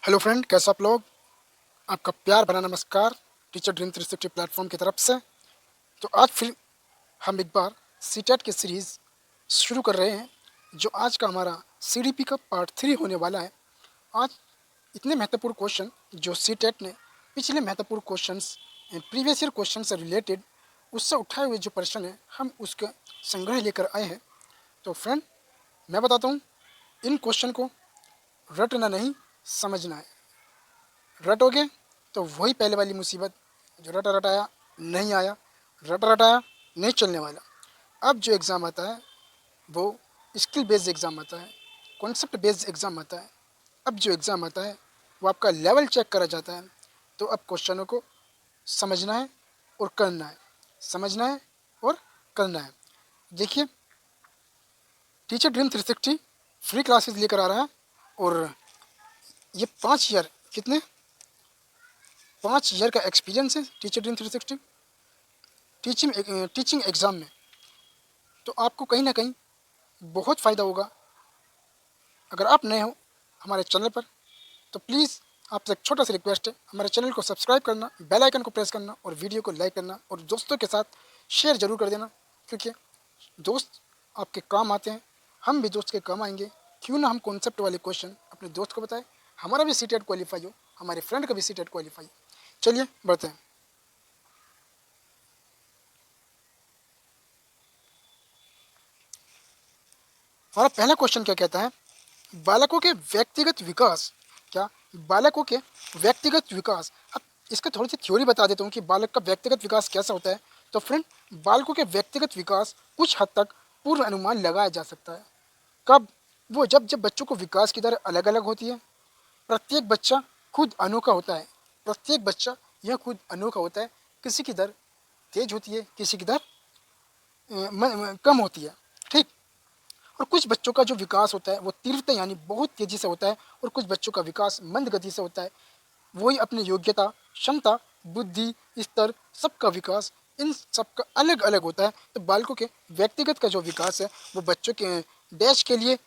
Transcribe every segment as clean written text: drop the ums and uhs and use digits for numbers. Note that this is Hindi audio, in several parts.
हेलो फ्रेंड, कैसे आप लोग। आपका प्यार भरा नमस्कार टीचर ड्रीम 360 प्लेटफॉर्म की तरफ से। तो आज फिर हम एक बार सीटेट की सीरीज़ शुरू कर रहे हैं, जो आज का हमारा सीडीपी का पार्ट 3 होने वाला है। आज इतने महत्वपूर्ण क्वेश्चन जो सीटेट ने पिछले महत्वपूर्ण क्वेश्चंस प्रीवियस ईयर क्वेश्चन से रिलेटेड उससे उठाए हुए जो प्रश्न हैं, हम उसका संग्रह लेकर आए हैं। तो फ्रेंड, मैं बताता हूँ, इन क्वेश्चन को रटना नहीं, समझना है। रटोगे तो वही पहले वाली मुसीबत, जो रटा रटाया नहीं आया, रटा रटाया नहीं चलने वाला। अब जो एग्ज़ाम आता है वो स्किल बेस्ड एग्ज़ाम आता है, कॉन्सेप्ट बेस्ड एग्ज़ाम आता है। अब जो एग्ज़ाम आता है वो आपका लेवल चेक करा जाता है। तो अब क्वेश्चनों को समझना है और करना है, समझना है और करना है। देखिए, टीचर ड्रीम 360 फ्री क्लासेस लेकर आ रहा है, और ये 5 ईयर, कितने 5 ईयर का एक्सपीरियंस है टीचर ड्रीम 360 टीचिंग एग्ज़ाम में। तो आपको कहीं ना कहीं बहुत फ़ायदा होगा। अगर आप नए हो हमारे चैनल पर, तो प्लीज़ आपसे एक छोटा सा रिक्वेस्ट है, हमारे चैनल को सब्सक्राइब करना, बेल आइकन को प्रेस करना और वीडियो को लाइक करना, और दोस्तों के साथ शेयर ज़रूर कर देना, क्योंकि दोस्त आपके काम आते हैं, हम भी दोस्त के काम आएंगे। क्यों ना हम कॉन्सेप्ट वाले क्वेश्चन अपने दोस्त को बताएं, हमारा भी सीटेट क्वालिफाई हो, हमारे फ्रेंड का भी सीटेट क्वालिफाई हो। चलिए बढ़ते हैं। हमारा पहला क्वेश्चन क्या कहता है, बालकों के व्यक्तिगत विकास। क्या? बालकों के व्यक्तिगत विकास। अब इसका थोड़ी सी थ्योरी बता देता हूँ कि बालक का व्यक्तिगत विकास कैसा होता है। तो फ्रेंड, बालकों के व्यक्तिगत विकास कुछ हद तक पूर्व अनुमान लगाया जा सकता है। कब? वो जब जब बच्चों को विकास की दर अलग अलग होती है। प्रत्येक बच्चा खुद अनोखा होता है, प्रत्येक बच्चा यह खुद अनोखा होता है। किसी की दर तेज होती है, किसी की दर कम होती है, ठीक। और कुछ बच्चों का जो विकास होता है वो तीव्रता यानी बहुत तेजी से होता है, और कुछ बच्चों का विकास मंद गति से होता है। वही अपनी योग्यता, क्षमता, बुद्धि स्तर, सबका विकास इन सबका अलग अलग होता है। तो बालकों के व्यक्तिगत का जो विकास है वो बच्चों के देश के लिए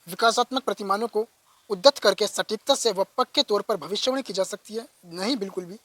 विकासात्मक प्रतिमानों को उद्धत करके सटीकता से व पक्के तौर पर भविष्यवाणी की जा सकती है? नहीं, बिल्कुल भी।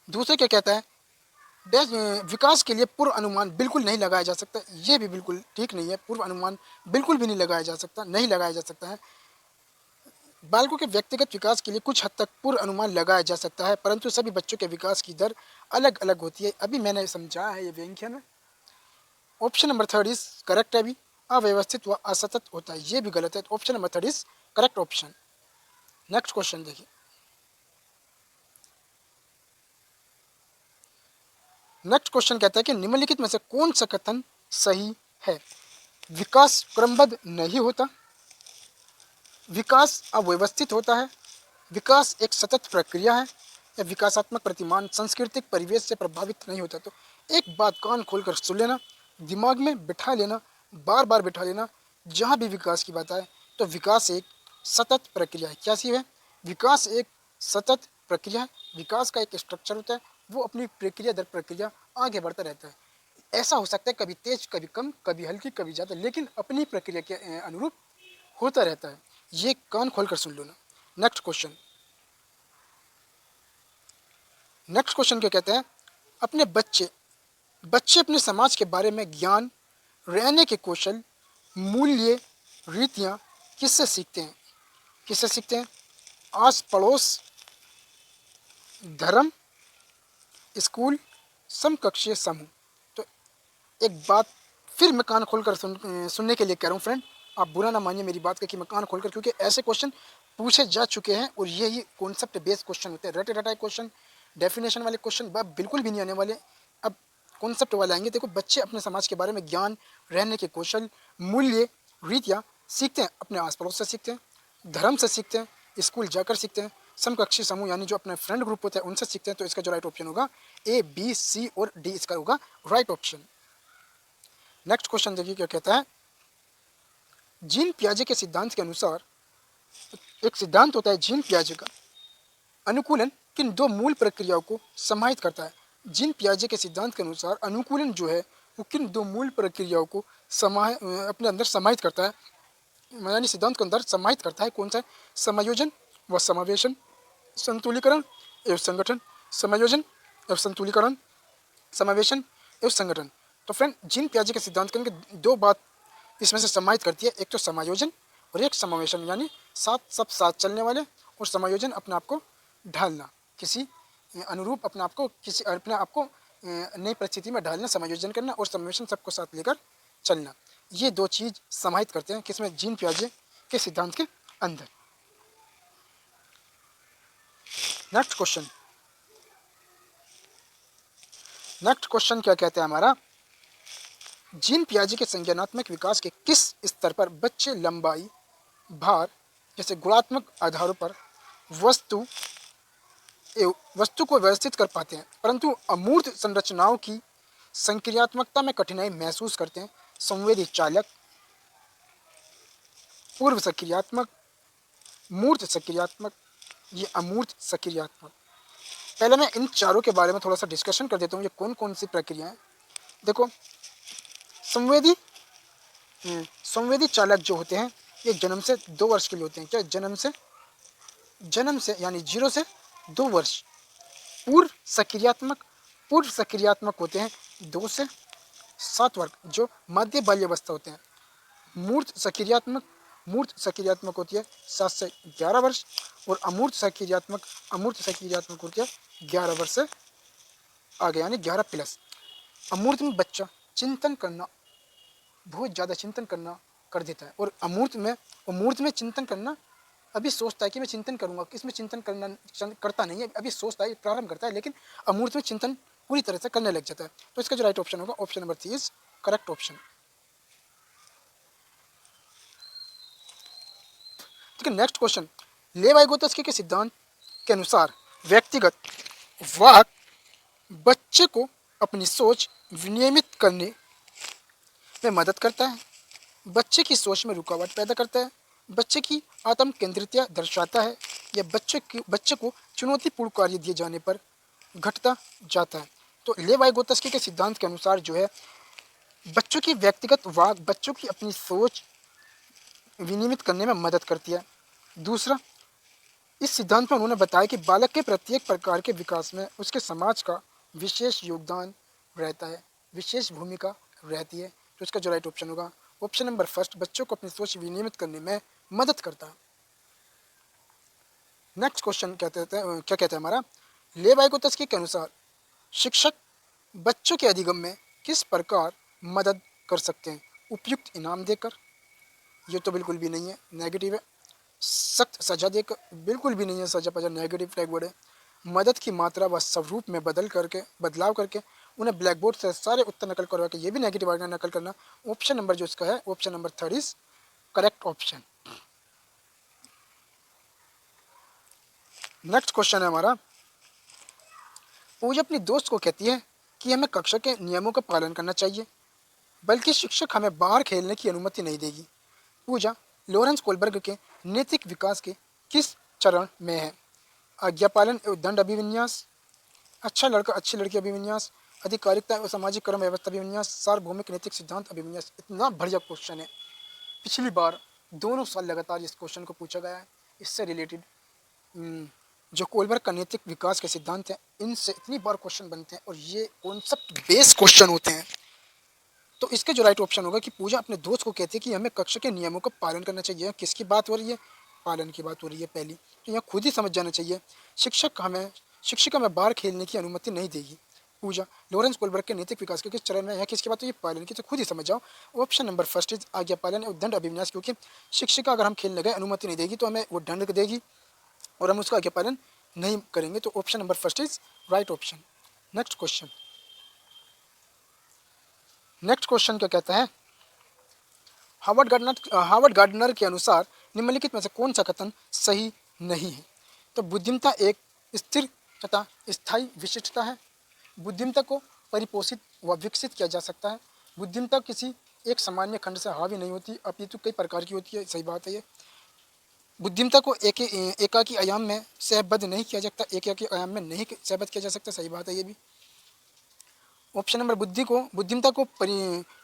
दूसरे क्या कहता है, देश विकास के लिए पूर्व अनुमान बिल्कुल नहीं लगाया जा सकता। ये भी बिल्कुल ठीक नहीं है, पूर्व अनुमान बिल्कुल भी नहीं लगाया जा सकता, नहीं लगाया जा सकता है। बालकों के व्यक्तिगत विकास के लिए कुछ हद तक पूर्व अनुमान लगाया जा सकता है, परंतु सभी बच्चों के विकास की दर अलग अलग होती है। अभी मैंने समझा है ये व्याख्या में। Option number third is correct है। अभी अव्यवस्थित व असतत होता है, ये भी गलत है। Option number third is correct option. Next question देखिए। नेक्स्ट क्वेश्चन कहता है कि निम्नलिखित में से कौन सा कथन सही है? विकास क्रमबद्ध नहीं होता, विकास अव्यवस्थित होता है, विकास एक सतत प्रक्रिया है, या विकासात्मक प्रतिमान सांस्कृतिक परिवेश से प्रभावित नहीं होता। तो एक बात कान खोलकर सुन लेना, दिमाग में बिठा लेना, बार बार बिठा लेना। जहाँ भी विकास की बात आए तो विकास एक सतत प्रक्रिया है। क्या सी है? विकास एक सतत प्रक्रिया है। विकास का एक स्ट्रक्चर होता है, वो अपनी प्रक्रिया दर प्रक्रिया आगे बढ़ता रहता है। ऐसा हो सकता है कभी तेज, कभी कम, कभी हल्की, कभी ज़्यादा, लेकिन अपनी प्रक्रिया के अनुरूप होता रहता है। ये कान खोलकर सुन लो ना। Next question. नेक्स्ट क्वेश्चन क्या कहते हैं, अपने बच्चे बच्चे अपने समाज के बारे में ज्ञान, रहने के कौशल, मूल्य, रीतियाँ किससे सीखते हैं? किससे सीखते हैं? आस पड़ोस, धर्म, स्कूल, समकक्षीय समूह। तो एक बात फिर मैं कान खोलकर सुनने के लिए कह रहा हूँ फ्रेंड, आप बुरा ना मानिए मेरी बात का कि मैं कान खोलकर, क्योंकि ऐसे क्वेश्चन पूछे जा चुके हैं और यही कॉन्सेप्ट बेस्ड क्वेश्चन होते हैं। रटे रटाए क्वेश्चन, डेफिनेशन वाले क्वेश्चन बिल्कुल भी नहीं आने वाले। अब कॉन्सेप्ट वाले आएंगे। देखो, बच्चे अपने समाज के बारे में ज्ञान, रहने के कौशल, मूल्य, रीतियाँ सीखते हैं, अपने आस पड़ोस से सीखते हैं, धर्म से सीखते हैं, स्कूल जाकर सीखते हैं, समकक्षी समूह यानी जो अपने फ्रेंड ग्रुप होते हैं उनसे सीखते हैं। तो इसका जो राइट ऑप्शन होगा ए, बी, सी और डी, इसका होगा राइट ऑप्शन। नेक्स्ट क्वेश्चन देखिए क्या कहता है, जीन पियाजे के सिद्धांत के अनुसार, एक सिद्धांत होता है जीन पियाजे का, अनुकूलन किन दो मूल प्रक्रियाओं को समाहित करता है? जीन पियाजे के सिद्धांत के अनुसार अनुकूलन जो है वो किन दो मूल प्रक्रियाओं को अपने अंदर समाहित करता है, यानी सिद्धांत के अंदर समाहित करता है? कौन सा? समायोजन, व समावेशन, संतुलीकरण एवं संगठन, समायोजन एवं संतुलीकरण, समावेशन एवं संगठन। तो फ्रेंड, जीन पियाजे के सिद्धांत के अंदर दो बात इसमें से समाहित करती है, एक तो समायोजन और एक समावेशन, यानी साथ सब साथ चलने वाले, और समायोजन अपने आप को ढालना, किसी अनुरूप अपने आप को नई परिस्थिति में ढालना, समायोजन करना, और समावेशन सबको साथ लेकर चलना। ये दो चीज समाहित करते हैं किसमें, जीन पियाजे के सिद्धांत के अंदर। नेक्स्ट क्वेश्चन, क्या कहता है हमारा, जीन पियाजे के संज्ञानात्मक विकास के किस स्तर पर बच्चे लंबाई, भार जैसे गुणात्मक आधारों पर वस्तु को व्यवस्थित कर पाते हैं, परंतु अमूर्त संरचनाओं की संक्रियात्मकता में कठिनाई महसूस करते हैं? संवेदी चालक, पूर्व सक्रियात्मक, मूर्त सक्रियात्मक, ये अमूर्त सक्रियात्मक। पहले मैं इन चारों के बारे में थोड़ा सा डिस्कशन कर देता हूँ, ये कौन कौन सी प्रक्रियाएं। देखो, संवेदी संवेदी चालक जो होते हैं ये जन्म से 2 वर्ष के लिए होते हैं। क्या? जन्म से यानी 0 से 2 वर्ष। पूर्व सक्रियात्मक होते हैं 2 से 7 वर्ष, जो मध्य बाल्यावस्था होते हैं। मूर्त सक्रियात्मक होती है 7 से 11 वर्ष, और अमूर्त सक्रियात्मक होती है 11 वर्ष से आगे, यानी 11 प्लस। अमूर्त में बच्चा चिंतन करना, बहुत ज़्यादा चिंतन करना कर देता है, और मूर्त में चिंतन करना अभी सोचता है कि मैं चिंतन करूंगा, इसमें चिंतन करता नहीं है, अभी सोचता है, प्रारंभ करता है, लेकिन अमूर्त में चिंतन पूरी तरह से करने लग जाता है। तो इसका जो राइट ऑप्शन होगा, option number 3 is correct option. ठीक है, नेक्स्ट क्वेश्चन, लेवाइगोत्स्की के सिद्धांत के अनुसार व्यक्तिगत वाक बच्चे को अपनी सोच विनियमित करने में मदद करता है, बच्चे की सोच में रुकावट पैदा करता है, बच्चे की आत्म केंद्रितता दर्शाता है, या बच्चे को चुनौतीपूर्ण कार्य दिए जाने पर घटता जाता है। तो लेवाइगोत्स्की के सिद्धांत के अनुसार जो है, बच्चों की व्यक्तिगत वाक बच्चों की अपनी सोच विनियमित करने में मदद करती है। दूसरा, इस सिद्धांत में उन्होंने बताया कि बालक के प्रत्येक प्रकार के विकास में उसके समाज का विशेष योगदान रहता है, विशेष भूमिका रहती है। तो इसका जो राइट ऑप्शन होगा, ऑप्शन नंबर फर्स्ट, बच्चों को अपनी सोच विनियमित करने में मदद करता है। नेक्स्ट क्वेश्चन क्या कहते हैं हमारा, लेवाइगोत्स्की के अनुसार शिक्षक बच्चों के अधिगम में किस प्रकार मदद कर सकते हैं? उपयुक्त इनाम देकर, ये तो बिल्कुल भी नहीं है, नेगेटिव है। सख्त सजा देकर, बिल्कुल भी नहीं है, सजा पजा नेगेटिव टैग वर्ड है। मदद की मात्रा व स्वरूप में बदलाव करके उन्हें ब्लैक बोर्ड से सारे उत्तर नकल करवा के, ये भी नेगेटिव वर्ड नकल करना। ऑप्शन नंबर जो इसका है, option number 3 is correct option. Next question है हमारा, पूजा अपनी दोस्त को कहती है कि हमें कक्षा के नियमों का पालन करना चाहिए, बल्कि शिक्षक हमें बाहर खेलने की अनुमति नहीं देगी। पूजा लॉरेंस कोलबर्ग के नैतिक विकास के किस चरण में है? आज्ञा पालन एवं दंड अभिविन्यास, अच्छा लड़का अच्छी लड़की अभिविन्यास, अधिकारिकता एवं सामाजिक कर्म व्यवस्था अभिविन्यास, सार्वभौमिक नैतिक सिद्धांत अभिविन्यास। इतना बढ़िया क्वेश्चन है, पिछली बार दोनों साल लगातार इस क्वेश्चन को पूछा गया है। इससे रिलेटेड जो कोलबर्ग का नैतिक विकास के सिद्धांत हैं, इनसे इतनी बार क्वेश्चन बनते हैं, और ये कॉन्सेप्ट बेस्ड क्वेश्चन होते हैं। तो इसका जो राइट ऑप्शन होगा कि पूजा अपने दोस्त को कहती है कि हमें कक्षा के नियमों का पालन करना चाहिए। किसकी बात हो रही है? पालन की बात हो रही है पहली, तो यहाँ खुद ही समझ जाना चाहिए। शिक्षिका हमें बाहर खेलने की अनुमति नहीं देगी। पूजा लॉरेंस कोलबर्ग के नैतिक विकास के किस चरण में है? किसकी बात हो? ये पालन की, तो खुद ही समझ जाओ। ऑप्शन नंबर फर्स्ट इज आज्ञा पालन और दंड अभिविन्यास, क्योंकि शिक्षिका अगर हम खेलने गए अनुमति नहीं देगी तो हमें वो दंड देगी और हम उसका आज्ञा पालन नहीं करेंगे। तो option number first is right option. Next question क्या कहता है? हार्वर्ड गार्डनर के अनुसार निम्नलिखित में से कौन सा कथन सही नहीं है? तो बुद्धिमत्ता एक स्थिर तथा स्थायी विशिष्टता है। बुद्धिमत्ता को परिपोषित व विकसित किया जा सकता है। बुद्धिमत्ता किसी एक सामान्य खंड से हावी नहीं होती, अपितु कई प्रकार की होती है। सही बात है ये। बुद्धिमत्ता को एकाकी आयाम में सहबद्ध नहीं किया जाता, एकाकी आयाम में नहीं सहबद्ध किया जा सकता। सही बात है ये भी। ऑप्शन नंबर बुद्धिमत्ता को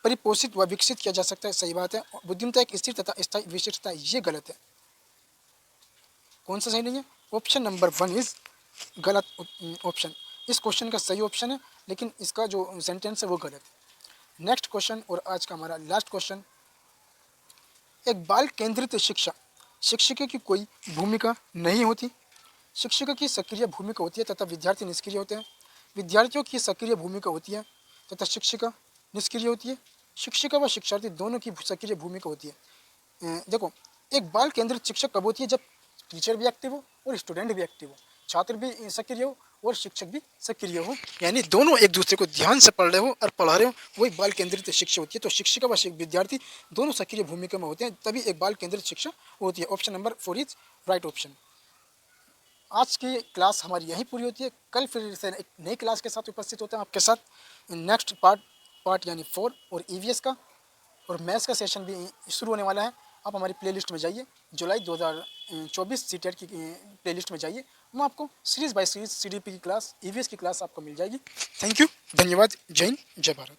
परिपोषित व विकसित किया जा सकता है। सही बात है। बुद्धिमत्ता एक स्थिर तथा स्थायी विशिष्टता, ये गलत है। कौन सा सही नहीं है? ऑप्शन नंबर 1 इज़ गलत ऑप्शन। इस क्वेश्चन का सही ऑप्शन है, लेकिन इसका जो सेंटेंस है वो गलत है। नेक्स्ट क्वेश्चन और आज का हमारा लास्ट क्वेश्चन, एक बाल केंद्रित शिक्षा, शिक्षक की कोई भूमिका नहीं होती। शिक्षक की सक्रिय भूमिका होती है तथा विद्यार्थी निष्क्रिय होते हैं। विद्यार्थियों की सक्रिय भूमिका होती है तथा शिक्षिका निष्क्रिय होती है। शिक्षिका व शिक्षार्थी दोनों की सक्रिय भूमिका होती है। देखो, एक बाल केंद्रित शिक्षक कब होती है? जब टीचर भी एक्टिव हो और स्टूडेंट भी एक्टिव हो, छात्र भी सक्रिय हो और शिक्षक भी सक्रिय हो, यानी दोनों एक दूसरे को ध्यान से पढ़ रहे हो और पढ़ा रहे हो, वही बाल केंद्रित शिक्षा होती है। तो शिक्षिका व विद्यार्थी दोनों सक्रिय भूमिका में होते हैं, तभी एक बाल केंद्रित शिक्षा होती है। Option number 4 is right option. आज की क्लास हमारी यहीं पूरी होती है। कल फिर से एक नई क्लास के साथ उपस्थित होते हैं आपके साथ। नेक्स्ट पार्ट यानी 4 और ईवीएस का और मैथ्स का सेशन भी शुरू होने वाला है। आप हमारी प्लेलिस्ट में जाइए, जुलाई 2024 सीटेट की प्लेलिस्ट में जाइए, वहाँ आपको सीरीज़ बाय सीरीज़ सीडीपी की क्लास, ईवीएस की क्लास आपको मिल जाएगी। थैंक यू, धन्यवाद, जय हिंद, जय भारत।